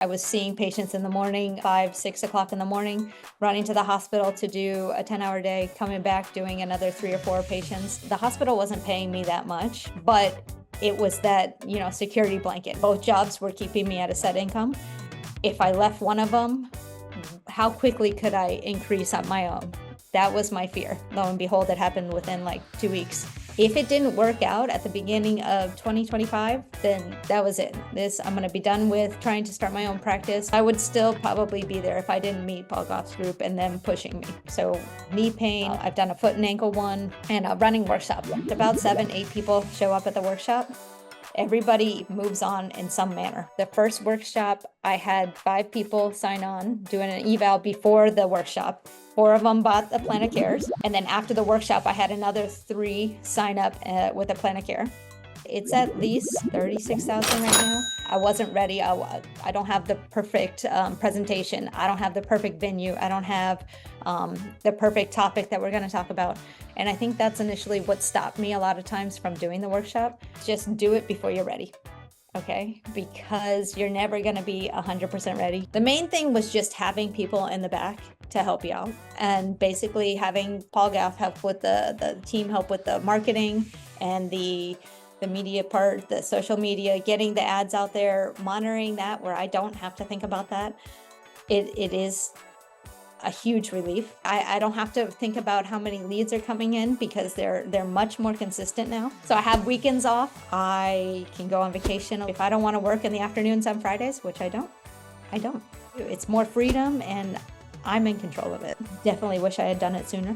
I was seeing patients in the morning, 5, 6 o'clock in the morning, running to the hospital to do a 10-hour day, coming back doing another 3 or 4 patients. The hospital wasn't paying me that much, but it was that, security blanket. Both jobs were keeping me at a set income. If I left one of them, how quickly could I increase on my own? That was my fear. Lo and behold, it happened within like 2 weeks. If it didn't work out at the beginning of 2025, then that was it. I'm gonna be done with trying to start my own practice. I would still probably be there if I didn't meet Paul Gough's group and them pushing me. So knee pain, I've done a foot and ankle one, and a running workshop. About 7, 8 people show up at the workshop. Everybody moves on in some manner. The first workshop, I had 5 people sign on, doing an eval before the workshop. 4 of them bought a plan of cares. And then after the workshop, I had another 3 sign up with a plan of care. It's at least 36,000 right now. I wasn't ready. I don't have the perfect presentation. I don't have the perfect venue. I don't have the perfect topic that we're going to talk about. And I think that's initially what stopped me a lot of times from doing the workshop. Just do it before you're ready. Okay, because you're never going to be 100% ready. The main thing was just having people in the back to help you out, and basically having Paul Gough help with the team, help with the marketing and the media part, the social media, getting the ads out there, monitoring that where I don't have to think about that. It is a huge relief. I don't have to think about how many leads are coming in because they're much more consistent now. So I have weekends off. I can go on vacation. If I don't want to work in the afternoons on Fridays, which I don't. It's more freedom and I'm in control of it. Definitely wish I had done it sooner.